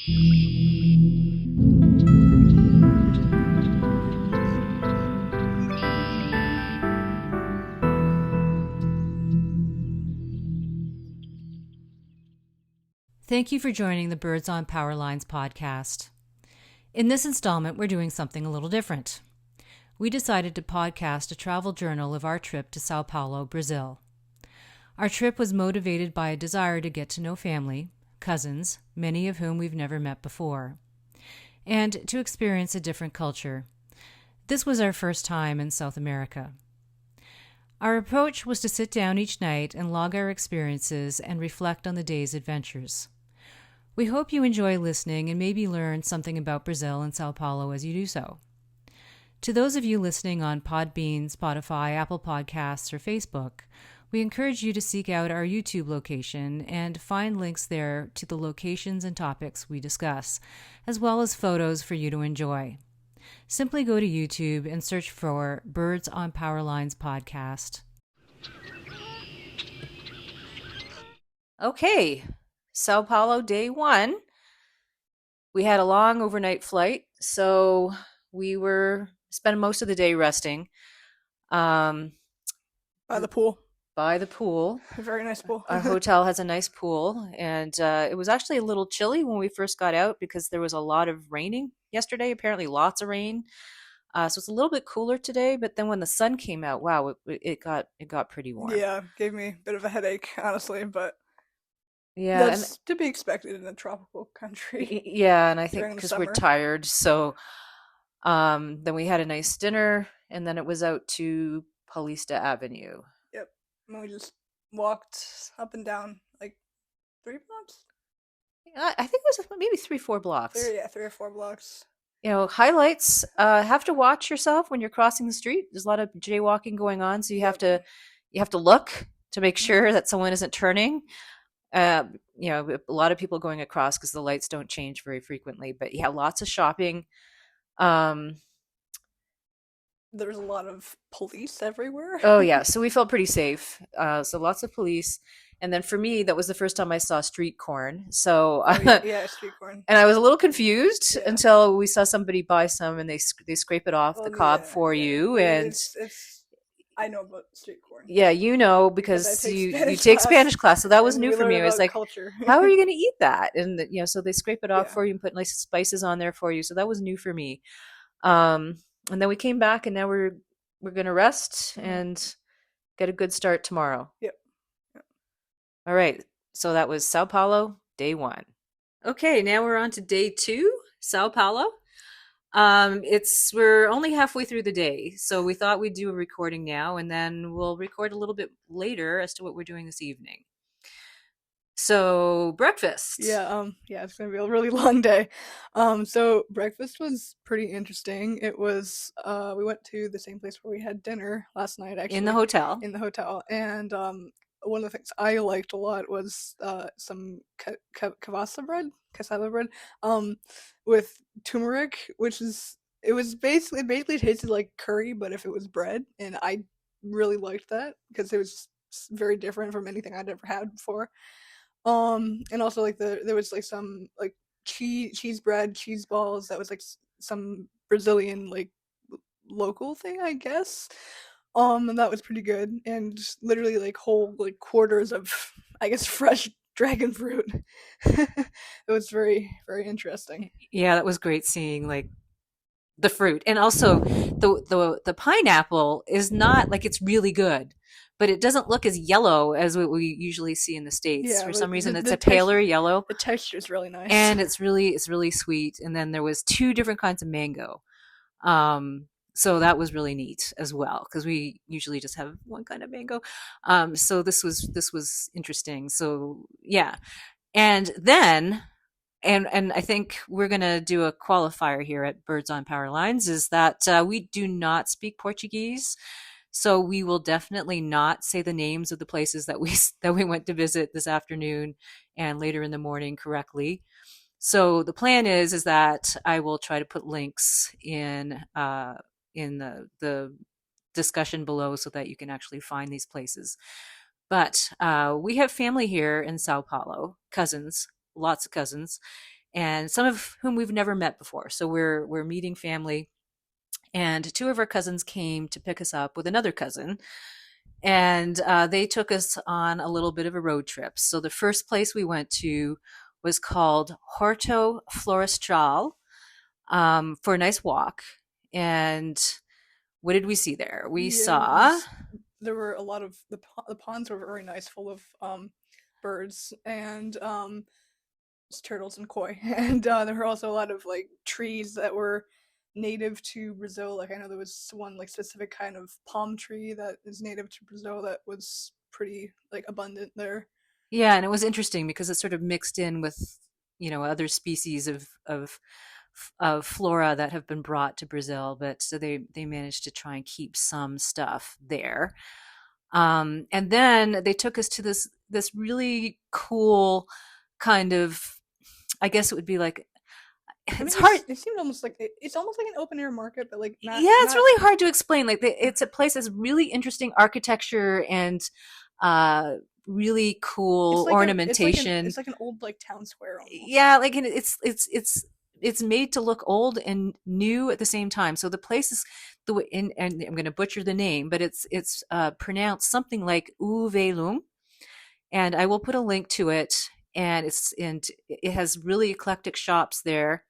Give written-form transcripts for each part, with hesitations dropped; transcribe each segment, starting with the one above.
Thank you for joining the Birds on Power Lines podcast. In this installment, we're doing something a little different. We decided to podcast a travel journal of our trip to São Paulo, Brazil. Our trip was motivated by a desire to get to know family, cousins, many of whom we've never met before, and to experience a different culture. This was our first time in South America. Our approach was to sit down each night and log our experiences and reflect on the day's adventures. We hope you enjoy listening and maybe learn something about Brazil and São Paulo as you do so. To those of you listening on Podbean, Spotify, Apple Podcasts, or Facebook, we encourage you to seek out our YouTube location and find links there to the locations and topics we discuss, as well as photos for you to enjoy. Simply go to YouTube and search for Birds on Power Lines podcast. Okay. Sao Paulo, day one. We had a long overnight flight, so we were spending most of the day resting. By the pool. By the pool. A very nice pool. Our hotel has a nice pool, and it was actually a little chilly when we first got out because there was a lot of raining yesterday, apparently lots of rain. So it's a little bit cooler today, but then when the sun came out, wow, it got pretty warm. Yeah, gave me a bit of a headache, honestly, but yeah, that's to be expected in a tropical country. Yeah, and I think because we're tired, so then we had a nice dinner, and then it was out to Paulista Avenue. Yep, and we just walked up and down like 3 blocks. I think it was maybe 3-4 blocks. 3 or 4 blocks. You know, highlights. Have to watch yourself when you're crossing the street. There's a lot of jaywalking going on, so you have to look to make sure that someone isn't turning. A lot of people going across because the lights don't change very frequently. But yeah, lots of shopping. There's a lot of police everywhere. Oh yeah, so we felt pretty safe. So lots of police. And then for me, that was the first time I saw street corn. So yeah, street corn. And I was a little confused until we saw somebody buy some, and they scrape it off the cob for you. And it's I know about street corn. Yeah, you know, because you take Spanish class, so that was new for me. It was like, culture. How are you going to eat that? And so they scrape it off for you and put nice spices on there for you. So that was new for me. And then we came back, and now we're going to rest and get a good start tomorrow. Yep. All right. So that was Sao Paulo, day one. Okay, now we're on to day two, Sao Paulo. We're only halfway through the day, so we thought we'd do a recording now, and then we'll record a little bit later as to what we're doing this evening. So breakfast. Yeah, it's gonna be a really long day. So breakfast was pretty interesting. It was we went to the same place where we had dinner last night, actually. In the hotel. And one of the things I liked a lot was some cassava bread, with turmeric, it basically tasted like curry, but if it was bread, and I really liked that because it was very different from anything I'd ever had before. And also like there was like some like cheese bread, cheese balls that was like some Brazilian like local thing, I guess. And that was pretty good, and literally like whole like quarters of, I guess, fresh dragon fruit. It was very, very interesting. Yeah, that was great seeing like the fruit, and also the pineapple is not like, it's really good, but it doesn't look as yellow as what we usually see in the States. Yeah, for some reason, it's a paler yellow. The texture is really nice, and it's really sweet. And then there was 2 different kinds of mango. So that was really neat as well, because we usually just have one kind of mango. So this was interesting. So yeah, and then, and I think we're gonna do a qualifier here at Birds on Power Lines, is that we do not speak Portuguese, so we will definitely not say the names of the places that we went to visit this afternoon and later in the morning correctly. So the plan is that I will try to put links in the discussion below so that you can actually find these places. But we have family here in Sao Paulo, cousins, lots of cousins, and some of whom we've never met before. So we're meeting family, and two of our cousins came to pick us up with another cousin, and they took us on a little bit of a road trip. So the first place we went to was called Horto Florestal, for a nice walk. And what did we see there? We saw there were a lot of the ponds were very nice, full of birds and turtles and koi, and there were also a lot of like trees that were native to Brazil. Like I know there was one like specific kind of palm tree that is native to Brazil that was pretty like abundant there. Yeah, and it was interesting because it sort of mixed in with, other species of flora that have been brought to Brazil, but so they managed to try and keep some stuff there. And then they took us to this really cool kind of, I guess it would be like, it's hard. It seemed almost like it's almost like an open air market, but like not. Yeah, it's really hard to explain. Like it's a place that's really interesting architecture and really cool ornamentation. It's like an old like town square almost. Yeah, like and it's made to look old and new at the same time. So the place is the way, and I'm going to butcher the name, but it's pronounced something like Velhão, and I will put a link to it. And it has really eclectic shops there.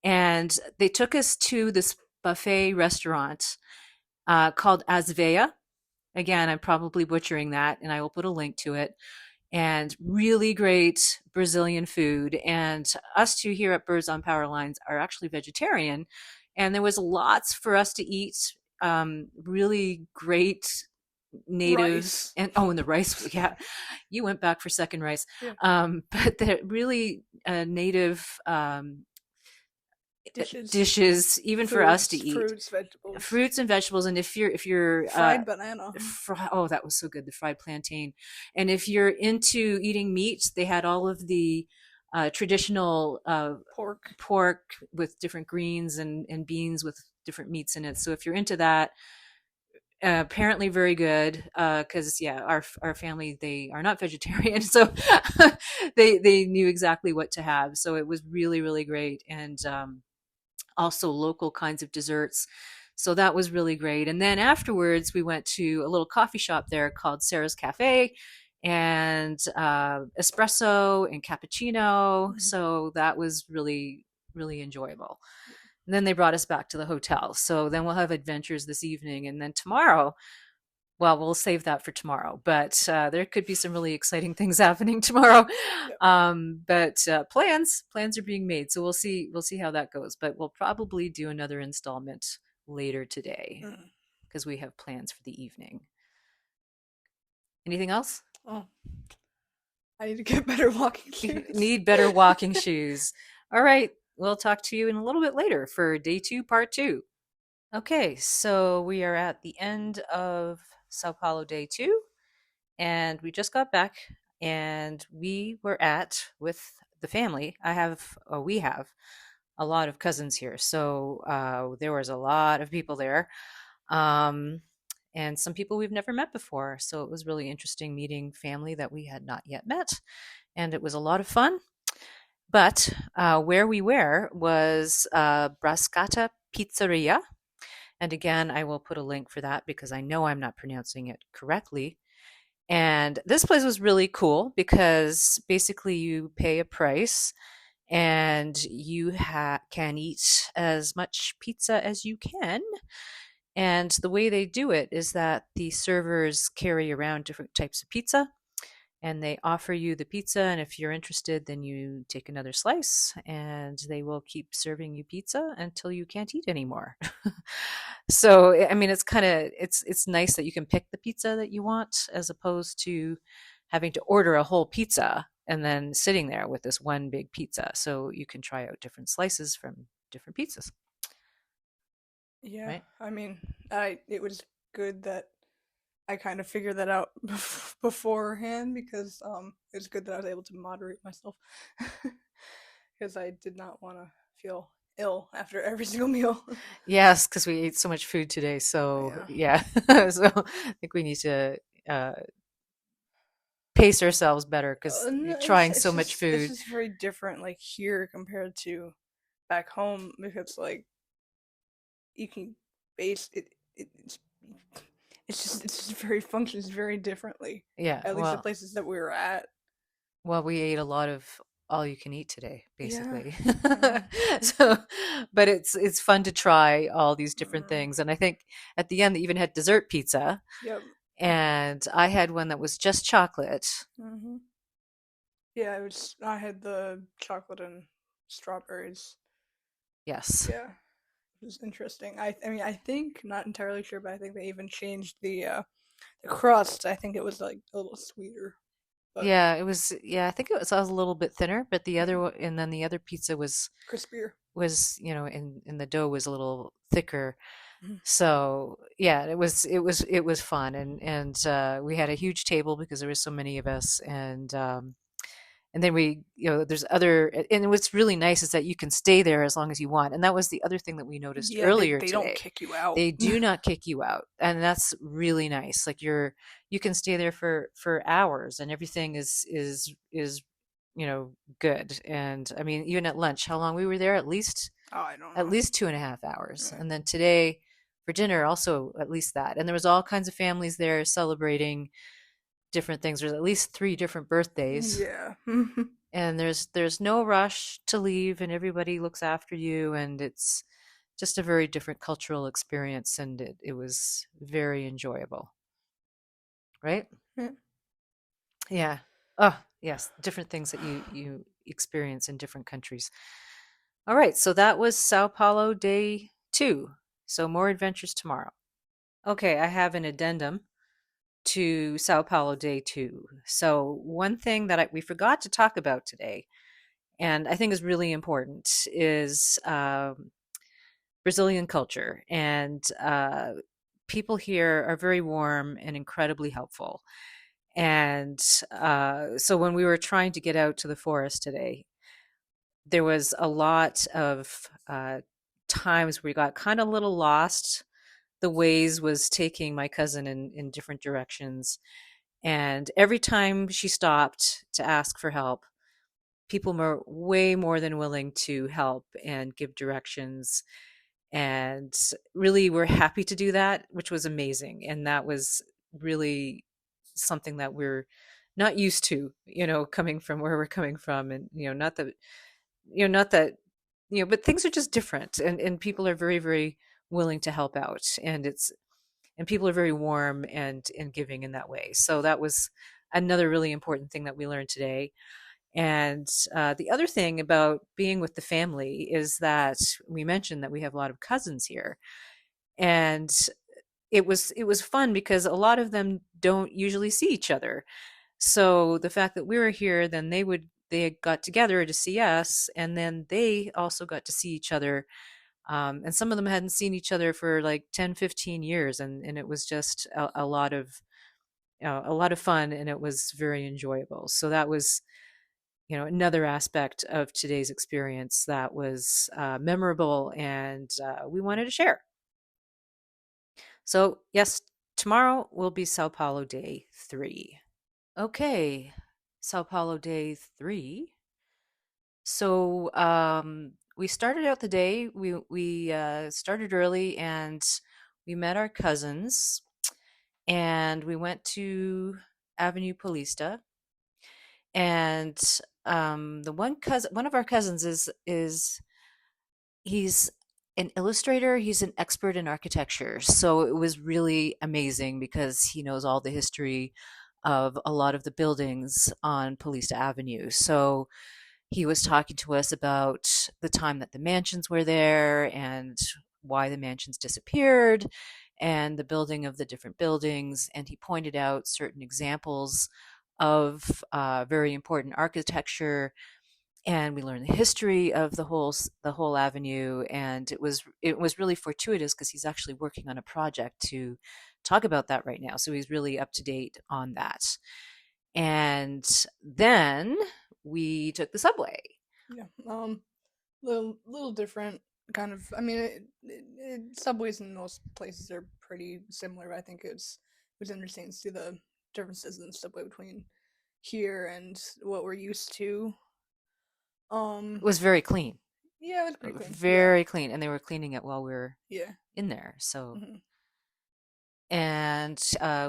And they took us to this buffet restaurant called Véia. Again, I'm probably butchering that, and I will put a link to it. And really great Brazilian food. And us two here at Birds on Power Lines are actually vegetarian. And there was lots for us to eat. Really great native rice. And the rice. Yeah, you went back for second rice. Yeah. But the really native dishes, even for us to eat. Fruits and vegetables. And if you're fried banana. That was so good, the fried plantain. And if you're into eating meat, they had all of the traditional pork with different greens and beans with different meats in it. So if you're into that, apparently very good, because our family, they are not vegetarian, so they knew exactly what to have. So it was really, really great. And also local kinds of desserts. So that was really great. And then afterwards, we went to a little coffee shop there called Sarah's Cafe, and espresso and cappuccino. Mm-hmm. So that was really, really enjoyable. And then they brought us back to the hotel. So then we'll have adventures this evening. And then tomorrow, well, we'll save that for tomorrow. But there could be some really exciting things happening tomorrow. But plans are being made. So we'll see how that goes. But we'll probably do another installment later today because we have plans for the evening. Anything else? Oh, I need to get better walking shoes. Need better walking shoes. All right. We'll talk to you in a little bit later for day 2, part 2. Okay, so we are at the end of Sao Paulo day 2, and we just got back, and we were with the family. We have a lot of cousins here, so there was a lot of people there, and some people we've never met before. So it was really interesting meeting family that we had not yet met, and it was a lot of fun. But where we were was Brascatta Pizzaria. And again, I will put a link for that because I know I'm not pronouncing it correctly. And this place was really cool because basically you pay a price and you can eat as much pizza as you can. And the way they do it is that the servers carry around different types of pizza, and they offer you the pizza, and if you're interested, then you take another slice, and they will keep serving you pizza until you can't eat anymore. So, I mean, it's nice that you can pick the pizza that you want, as opposed to having to order a whole pizza and then sitting there with this one big pizza. So you can try out different slices from different pizzas. Yeah, right? I mean, it was good that I kind of figured that out beforehand because it's good that I was able to moderate myself because I did not want to feel ill after every single meal. Yes, because we ate so much food today. So yeah. So I think we need to pace ourselves better because No, you're trying so it's much just it's food. just very different, like here compared to back home, because like you can base it. It's just very functions very differently. Yeah, At least the places that we were at. well, we ate a lot of all you can eat today, Yeah. basically. Yeah. So, but it's fun to try all these different Mm. things. And I think at the end they even had dessert pizza, Yep. and I had one that was just chocolate. Hmm. Yeah, it was. I had the chocolate and strawberries. Yes. Yeah, it was interesting. I mean, I think, not entirely sure, but I think they even changed the crust. I think it was like a little sweeter, but Yeah, it was. Yeah, I think it was a little bit thinner, but the other yeah, one, and then the other pizza crispier. was in the dough was a little thicker. Mhm. So yeah, it was fun, and we had a huge table because there was so many of us, and then we, there's other, and what's really nice is that you can stay there as long as you want. And that was the other thing that we noticed Yeah, they earlier they don't today. kick you out. They do not kick you out, and that's really nice. Like you can stay there for hours, and everything is good. And I mean, even at lunch, how long we were there? Oh, I don't At know. least 2.5 hours, Yeah. and then today for dinner also at least that. And there was all kinds of families there celebrating different things. There's at least three different birthdays, Yeah. and there's no rush to leave, and everybody looks after you, and it's just a very different cultural experience, and it was very enjoyable, right? Yeah. Yeah. Oh yes, different things that you experience in different countries. All right, so that was Sao Paulo day 2. So more adventures tomorrow. Okay, I have an addendum to Sao Paulo day 2. So one thing that we forgot to talk about today, and I think is really important, is Brazilian culture. And people here are very warm and incredibly helpful. And so when we were trying to get out to the forest today, there was a lot of times where we got kind of a little lost. The Waze was taking my cousin in different directions. And every time she stopped to ask for help, people were way more than willing to help and give directions. And really were happy to do that, which was amazing. And that was really something that we're not used to, coming from where we're coming from. And, not that, but things are just different. And people are very, very willing to help out. And people are very warm and giving in that way. So that was another really important thing that we learned today. And the other thing about being with the family is that we mentioned that we have a lot of cousins here, and it was fun because a lot of them don't usually see each other. So the fact that we were here, then they got together to see us, and then they also got to see each other. And some of them hadn't seen each other for like 10, 15 years, and it was just a lot of fun, and it was very enjoyable. So that was another aspect of today's experience that was memorable, and we wanted to share. So yes, tomorrow will be Sao Paulo day 3. Okay, Sao Paulo day 3. So we started out the day. We started early, and we met our cousins, and we went to Avenue Paulista. And one of our cousins is he's an illustrator. He's an expert in architecture. So it was really amazing because he knows all the history of a lot of the buildings on Paulista Avenue. So he was talking to us about the time that the mansions were there and why the mansions disappeared and the building of the different buildings. And he pointed out certain examples of very important architecture, and we learned the history of the whole avenue. And it was really fortuitous because he's actually working on a project to talk about that right now, so he's really up to date on that. And then we took the subway. Yeah. Little different kind of. I mean, subways in most places are pretty similar. But I think it was interesting to see the differences in the subway between here and what we're used to. It was very clean. Yeah, it was pretty clean. Very clean, and they were cleaning it while we were Yeah. in there. So, Mm-hmm. and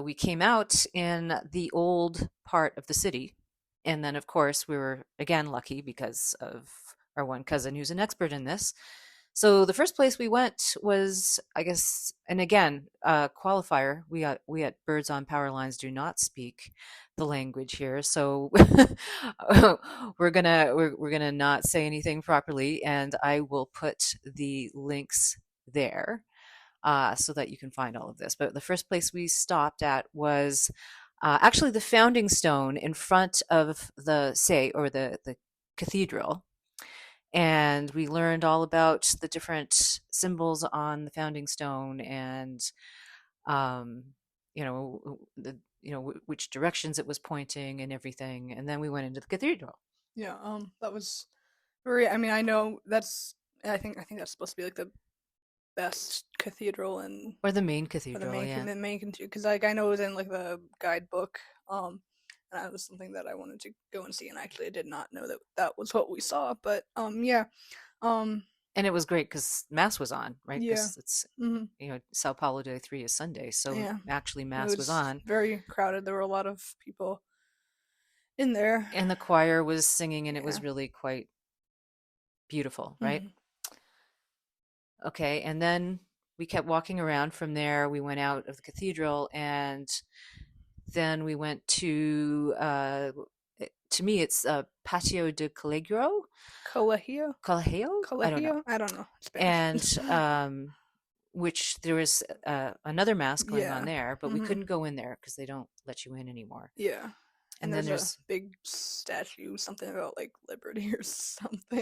we came out in the old part of the city, and then of course we were again lucky because of our one cousin who's an expert in this. So the first place we went was, I guess, and again, qualifier. We at Birds on Power Lines do not speak the language here, so we're gonna not say anything properly, and I will put the links there so that you can find all of this. But the first place we stopped at was actually the founding stone in front of the the cathedral, and we learned all about the different symbols on the founding stone and um, which directions it was pointing and everything, and then we went into the cathedral. Yeah, that was very. I mean, I know that's. I think that's supposed to be like the best cathedral in Or the main or cathedral, the main cathedral, because like I know it was in like the guidebook. And that was something that I wanted to go and see, and actually I did not know that that was what we saw. But yeah, um, and it was great because mass was on, right? yeah, Because it's hmm Sao Paulo Day 3 is Sunday, so yeah. actually It mass was was on, very crowded. There were a lot of people in there. and the choir was singing, and it Yeah. was really quite beautiful, right? hmm Okay, and then we kept walking around from there. We went out of the cathedral, and then we went to me, it's Patio de Colegio, Colegio, Colegio? I don't know. colegio. I don't know Spanish. And which there was another mass going on Yeah. there, but we hmm couldn't go in there because they don't let you in anymore. Yeah. And And then there's a there's big statue, something about like liberty or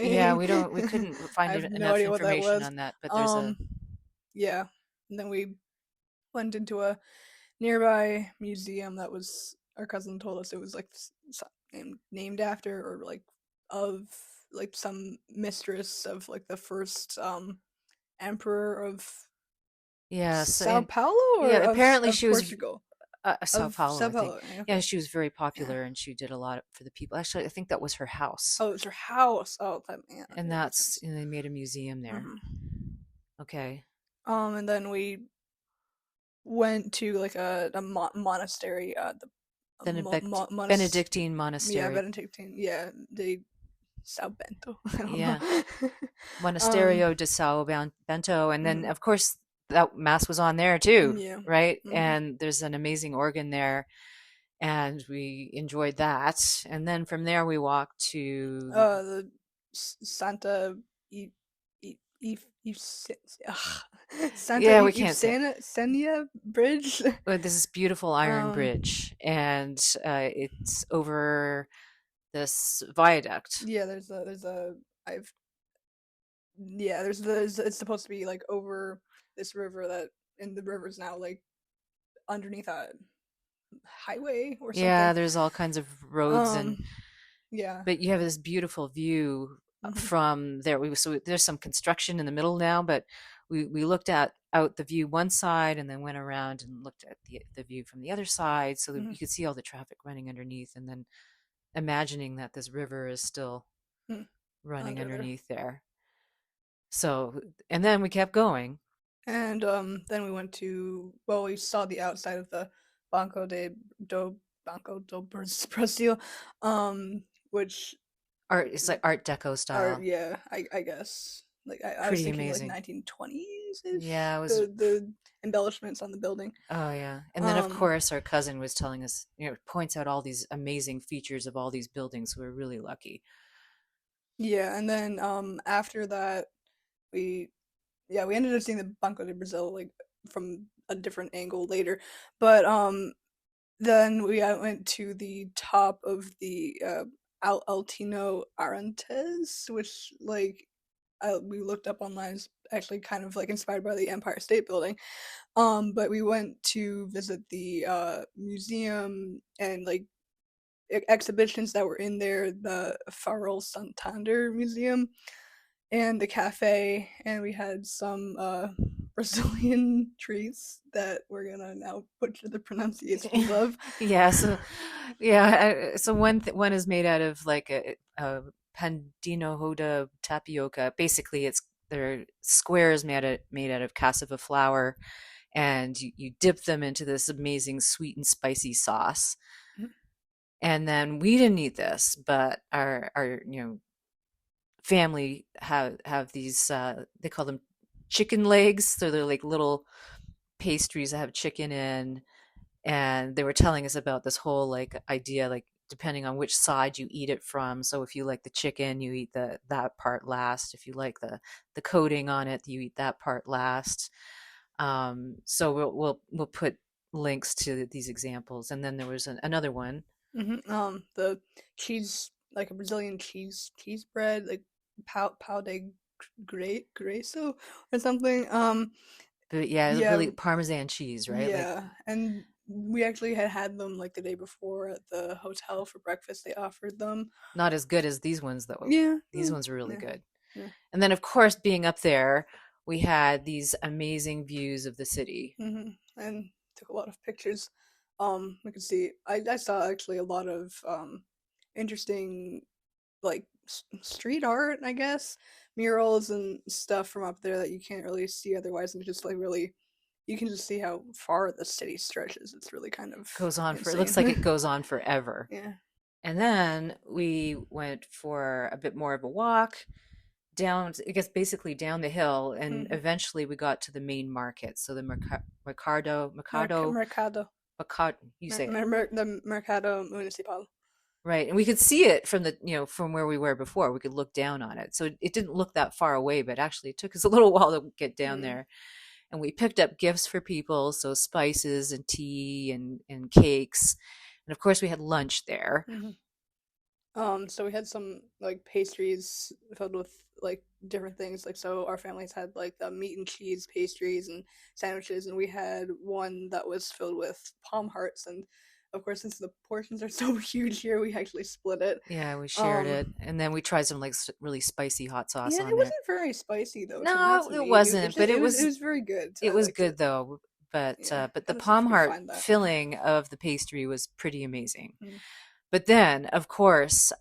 yeah, something. we couldn't I find have no enough idea what that information was. on that, but there's a Um, yeah. And then we went into a nearby museum that was our cousin told us it was like named after or like of like some mistress of like the first emperor of yeah, so Sao and Paulo yeah, or apparently of she was Portugal Sao of Paulo, Sao I think. Paulo. Yeah, Okay, she was very yeah. popular and she did a lot for the people. Actually, I think that was her house. Oh, it was her house. Oh, that yeah, that And makes that's sense. and they made a museum there. hmm Okay. And then we went to like a monastery. The monastery. Benedictine Yeah, monastery. Benedictine. Yeah, they Sao Bento. I don't Yeah. know. um, Monasterio de Sao Bento. And then, mhm, of course, that mass was on there too, yeah. right? hmm And there's an amazing organ there. And we enjoyed that. And then from there, we walked to, The Santa Eve, Eve, Eve, Eve, Santa yeah, we Eve can't say it. Senia Bridge. But this is beautiful iron um, bridge. And it's over this viaduct. yeah, there's a I've yeah, there's it's supposed to be like over this river that and the river's now like underneath a highway or Yeah, something. there's all kinds of roads and Um, yeah. but you have this beautiful view hmm from there. So there's some construction in the middle now, but we looked at out the view one side and then went around and looked at the view from the other side so that hmm you could see all the traffic running underneath and then imagining that this river is still running Under there. underneath there. So and then we kept going. And then we went to we saw the outside of the Banco de do Banco do Brasil, which Art It's like Art Deco are style. yeah, I guess like I was Pretty thinking like amazing. 1920s ish Yeah, it was. the embellishments on the building. Oh yeah. And then of Um, course our cousin was telling us, points out all these amazing features of all these buildings. So we're really lucky. yeah, and then after that we we ended up seeing the Banco de Brazil like from a different angle later, but then we went to the top of the Altino Arantes, which like we looked up online is actually kind of like inspired by the Empire State Building. But we went to visit the museum and like exhibitions that were in there, the Farol Santander Museum and the cafe, and we had some Brazilian trees that we're gonna now butcher the pronunciations of. Yeah, so one is made out of like a pandino hoda tapioca. Basically, they're squares made out of cassava flour, and you dip them into this amazing sweet and spicy sauce. Mhm. And then we didn't eat this, but our family have these they call them chicken legs. So they're like little pastries that have chicken in, and they were telling us about this whole like idea, like depending on which side you eat it from. So if you like the chicken, you eat that part last. If you like the coating on it, you eat that part last. So we'll put links to these examples, and then there was another one. The cheese, like a Brazilian cheese bread, like pau de greso or something. But yeah, Yeah, really Parmesan cheese, right? Like yeah, and we actually had them like the day before at the hotel for breakfast. They offered them. not as good as these ones though. Yeah, These ones are really yeah, good. yeah. And then of course being up there, we had these amazing views of the city. And took a lot of pictures. We could see. I saw actually a lot of interesting like street art, I guess, murals and stuff from up there that you can't really see otherwise, and just like really, you can just see how far the city stretches. It's really kind of Goes on for, it looks like insane. it goes on forever. Yeah. And then we went for a bit more of a walk down, I guess basically down the hill, and Mm-hmm. eventually we got to the main market. So the Mercado, Mercado. you say it. The Mercado Municipal. Right. And we could see it from from where we were before. We could look down on it. So it didn't look that far away, but actually it took us a little while to get down Mm. there. And we picked up gifts for people, so spices and tea and cakes. And of course we had lunch there. Mm-hmm. So we had some like pastries filled with like different things. Like so, our families had like the meat and cheese pastries and sandwiches, and we had one that was filled with palm hearts. And of course, since the portions are so huge here, we actually split it. Yeah, we shared it. Um, And then we tried some like really spicy hot sauce yeah, on it there. wasn't very spicy though. No, To it me, wasn't, but it was very good. it I was liked good it. though. Yeah, But the kind of see if palm we could heart find that. filling of the pastry was pretty amazing. Mm. But then, of course,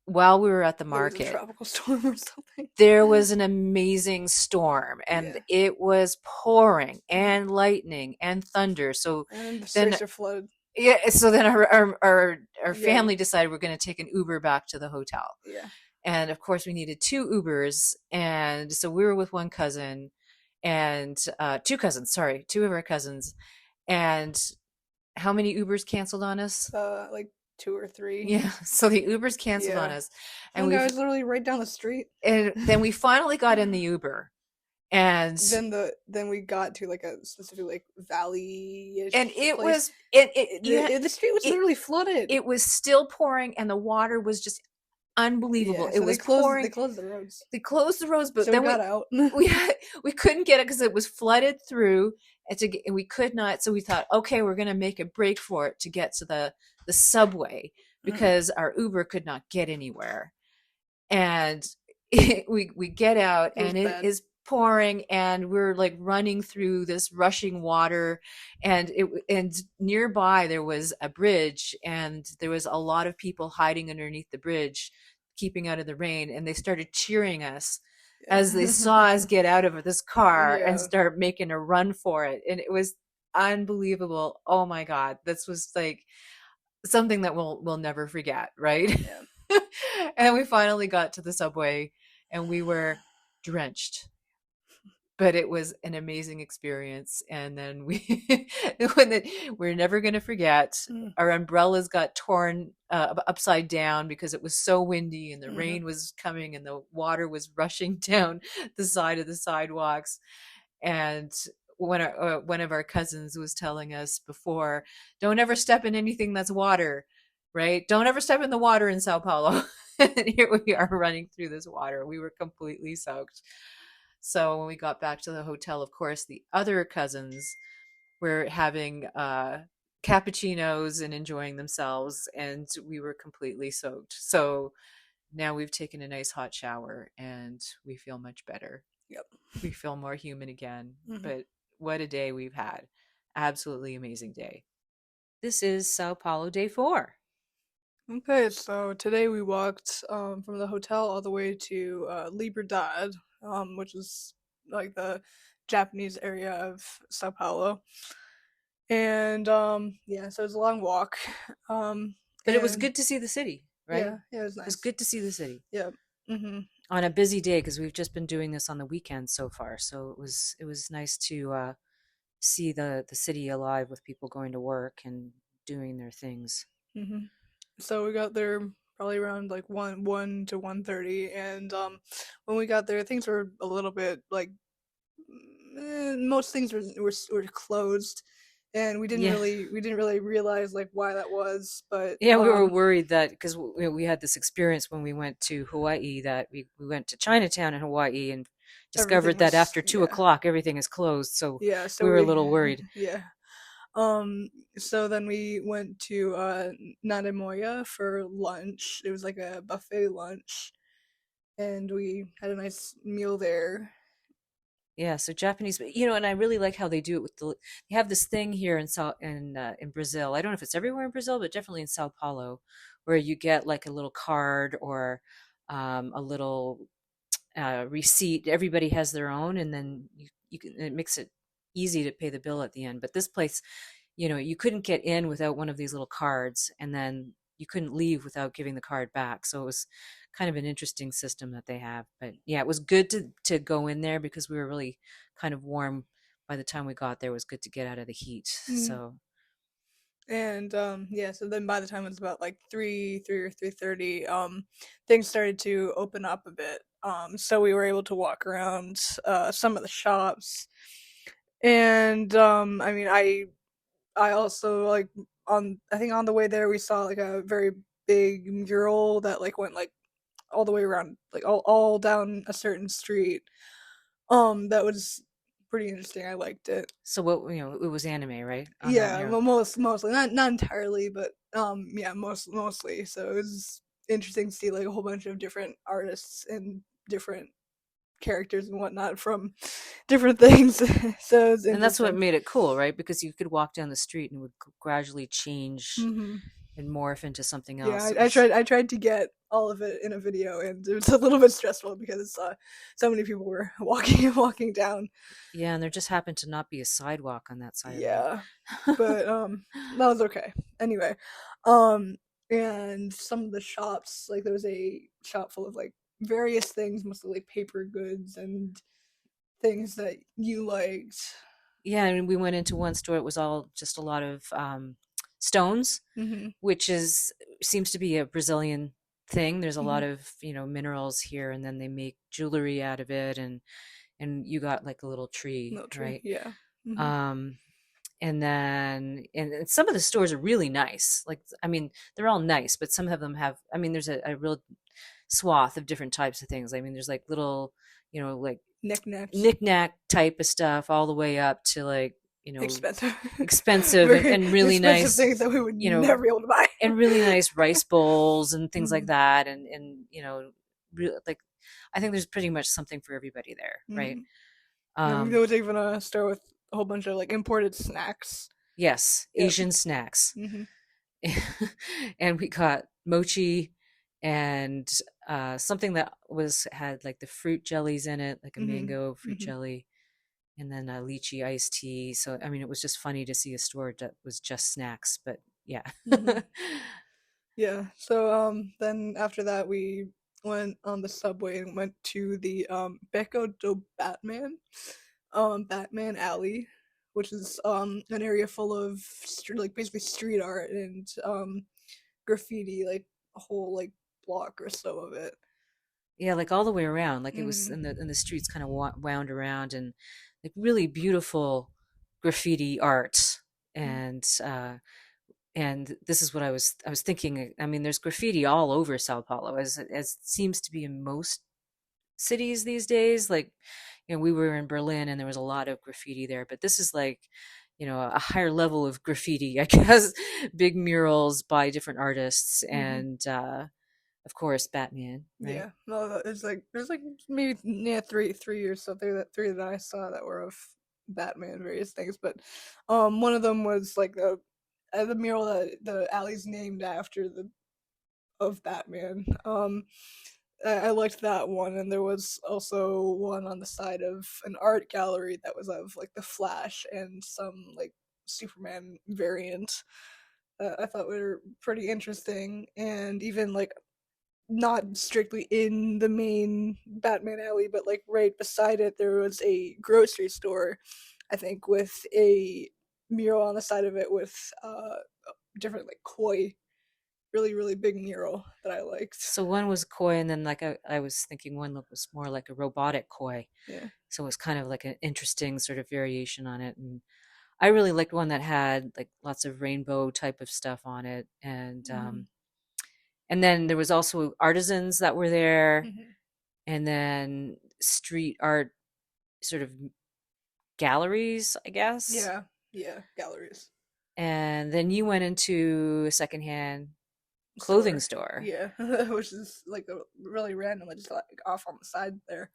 while we were at the There was a market, tropical storm or something. there was an amazing storm, and Yeah, it was pouring and lightning and thunder. So and the then, streets are flooded. yeah, so then our Yeah, family decided we're going to take an Uber back to the hotel. yeah. And of course, we needed two Ubers, and so we were with one cousin and two cousins. Sorry, two of our cousins. And how many Ubers canceled on us? Like two or three. Yeah, so the Ubers canceled on Yeah. us, and One guy was literally right down the street. then we finally got in the Uber, and Then we got to like a specific like valley-ish it place. was it, The street was it literally flooded. it was still pouring, and the water was just unbelievable. Yeah, It so was pouring. they closed the roads. They closed the roads, but So then we got out. we couldn't get it because it was flooded through, and we could not. So we thought, okay, we're going to make a break for it to get to the subway because our Uber could not get anywhere. And we get out, It was and it bad. is pouring, and we're like running through this rushing water, and nearby there was a bridge, and there was a lot of people hiding underneath the bridge keeping out of the rain, and they started cheering us as they saw us get out of this car and Yeah. start making a run for it. And it was unbelievable. Oh my God. This was like something that we'll never forget, right? Yeah. And we finally got to the subway, and we were drenched, but it was an amazing experience. And then we're never going to forget, Mm. our umbrellas got torn upside down because it was so windy, and the Mhm. rain was coming, and the water was rushing down the side of the sidewalks. And one of our cousins was telling us before, don't ever step in anything that's water, right? Don't ever step in the water in Sao Paulo. And here we are running through this water. We were completely soaked. So when we got back to the hotel, of course, the other cousins were having cappuccinos and enjoying themselves, and we were completely soaked. So now we've taken a nice hot shower, and we feel much better. Yep. we feel more human again. Mhm. But what a day we've had. Absolutely amazing day. This is Sao Paulo day 4. Okay, so today we walked from the hotel all the way to Liberdade, which is like the Japanese area of Sao Paulo. And yeah, so it's a long walk. Um, But it was and good to see the city, right? yeah, it was It was nice. good to see the city Yeah. Hmm. on a busy day because we've just been doing this on the weekends so far. So it was nice to see the city alive with people going to work and doing their things. Hmm. So we got there probably around like one to 1:30, and when we got there, things were a little bit like most things were closed, and Yeah. we didn't really realize like why that was, but Yeah, we were worried that because we had this experience when we went to Hawaii that we went to Chinatown in Hawaii and everything discovered that was, after two yeah, o'clock everything is closed. So yeah. we So were a we little worried. yeah. So then we went to Nanamoya for lunch. It was like a buffet lunch, and we had a nice meal there. Yeah, so Japanese, but and I really like how they do it with they have this thing here in Brazil. I don't know if it's everywhere in Brazil, but definitely in Sao Paulo, where you get like a little card or a little receipt. Everybody has their own, and then it makes it easy to pay the bill at the end. But this place, you couldn't get in without one of these little cards, and then you couldn't leave without giving the card back. So it was kind of an interesting system that they have. But yeah, it was good to go in there because we were really kind of warm by the time we got there. It was good to get out of the heat. Mm. So And yeah, so then by the time it was about like 3 or 3:30, things started to open up a bit. So we were able to walk around some of the shops, and I mean, I also like I think on the way there we saw like a very big mural that like went like all the way around, like all down a certain street. That was pretty interesting. I liked it. so what it was anime, right? On that Yeah, mural. well, mostly not entirely, but yeah, mostly. So it was interesting to see like a whole bunch of different artists and different characters and whatnot from different things. So it's And that's what interesting. made it cool, right? Because you could walk down the street and it would gradually change Hmm. and morph into something Yeah, else. It was I tried to get all of it in a video, and it was a little bit stressful because so many people were walking down. Yeah, and there just happened to not be a sidewalk on that side of the road. Yeah, but that was okay. Anyway, um, and some of the shops, like there was a shop full of like various things, mostly like paper goods and things that you liked. Yeah, and we went into one store. It was all just a lot of stones, Hmm. which seems to be a Brazilian thing. There's a lot Hmm. of minerals here, and then they make jewelry out of it, and you got like a little tree, No tree. right? Yeah. Hmm. Um, and then and some of the stores are really nice. Like I mean, they're all nice, but some of them have. I mean, there's a real swath of different types of things. I mean, there's like little, like Knickknacks. knickknack type of stuff all the way up to like Expensive. expensive Very and really expensive nice, things that we would you know never be able to buy. and really nice rice bowls and things like Hmm. that, and like I think there's pretty much something for everybody there, right? Hmm. And there um was even a store with a whole bunch of like imported snacks. yes, Yep. Asian snacks. Hmm. And we got mochi and something that had like the fruit jellies in it, like a Hmm. mango fruit Hmm. jelly, and then a lychee iced tea. So I mean, it was just funny to see a store that was just snacks, but yeah. Hmm. Yeah. So then after that we went on the subway and went to the Beco do Batman, Batman Alley, which is an area full of like basically street art and graffiti, like a whole like block or so of it. Yeah, like all the way around, like it was Hmm. in the streets kind of wound around, and like really beautiful graffiti art. And this is what I was thinking. I mean, there's graffiti all over Sao Paulo, as it seems to be in most cities these days. Like, we were in Berlin and there was a lot of graffiti there, but this is like, a higher level of graffiti, I guess. Big murals by different artists, Hmm. and of course, Batman, right? Yeah, no, there's like maybe three or something that three that I saw that were of Batman various things, but one of them was like the mural that the alley's named after the of Batman. I liked that one, and there was also one on the side of an art gallery that was of like the Flash and some like Superman variant. I thought were pretty interesting, and even like not strictly in the main Batman alley, but like right beside it, there was a grocery store, I think, with a mural on the side of it with different like koi, really big mural that I liked. So one was koi, and then like I was thinking one that was more like a robotic koi. Yeah. So it was kind of like an interesting sort of variation on it. And I really liked one that had like lots of rainbow type of stuff on it. And then there was also artisans that were there, Mm-hmm. and then street art sort of galleries, I guess. Yeah, galleries. And then you went into a secondhand clothing store. Yeah, which is like a really random, just like off on the side there.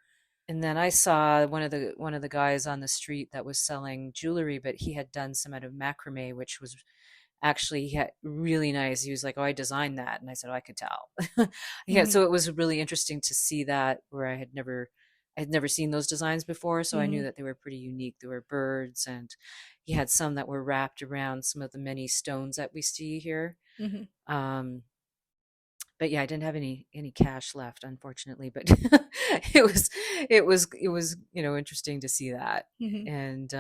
And then I saw one of the guys on the street that was selling jewelry, but he had done some out of macrame, which was actually he had really nice. He was like, "Oh, I designed that," and I said, "Oh, I could tell." Yeah, so it was really interesting to see that where I had never seen those designs before, so I knew that they were pretty unique. There were birds, and he had some that were wrapped around some of the many stones that we see here. Um, but yeah, I didn't have any cash left, unfortunately. But it was interesting to see that. And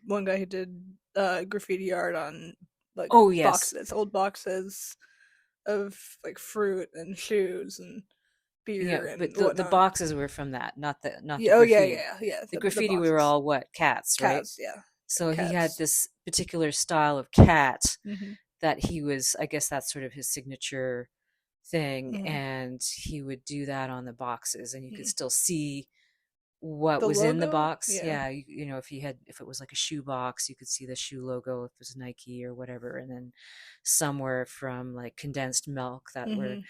one guy who did graffiti art on like oh yes, boxes, old boxes of like fruit and shoes and beer and but the whatnot. boxes were from that, not the Yeah, graffiti. yeah. The graffiti we were all what cats, right? Cats, yeah. So Cats. he had this particular style of cat that he was, I guess that's sort of his signature thing, and he would do that on the boxes, and you could still see what The was logo? in the box. Yeah. You know, if it was like a shoe box, you could see the shoe logo if it was Nike or whatever, and then somewhere from like condensed milk that were,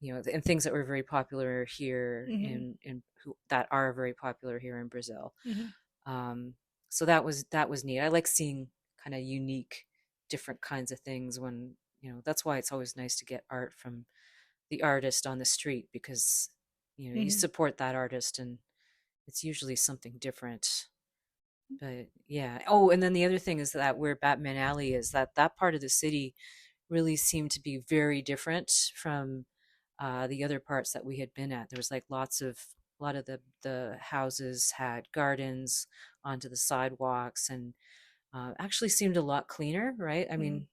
and things that were very popular here that are very popular here in Brazil. So that was neat. I like seeing kind of unique, different kinds of things when, that's why it's always nice to get art from the artist on the street, because, you support that artist and it's usually something different. But yeah. Oh, and then the other thing is that where Batman Alley is, that part of the city really seemed to be very different from the other parts that we had been at. There was like a lot of the houses had gardens onto the sidewalks, and actually seemed a lot cleaner, right? I mean,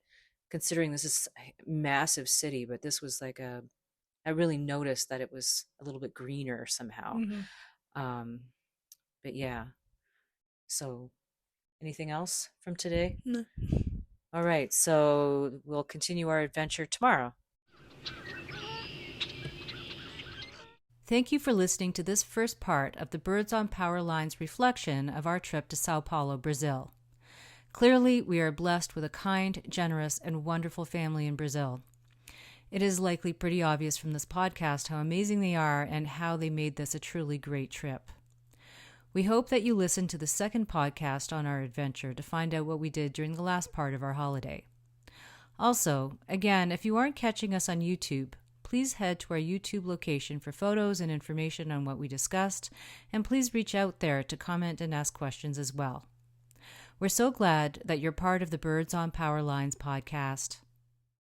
considering this is a massive city, but this was like I really noticed that it was a little bit greener somehow. But yeah. So anything else from today? No. All right. So we'll continue our adventure tomorrow. Thank you for listening to this first part of the Birds on Power Line's reflection of our trip to Sao Paulo, Brazil. Clearly, we are blessed with a kind, generous, and wonderful family in Brazil. It is likely pretty obvious from this podcast how amazing they are and how they made this a truly great trip. We hope that you listen to the second podcast on our adventure to find out what we did during the last part of our holiday. Also, again, if you aren't catching us on YouTube, please head to our YouTube location for photos and information on what we discussed, and please reach out there to comment and ask questions as well. We're so glad that you're part of the Birds on Power Lines podcast.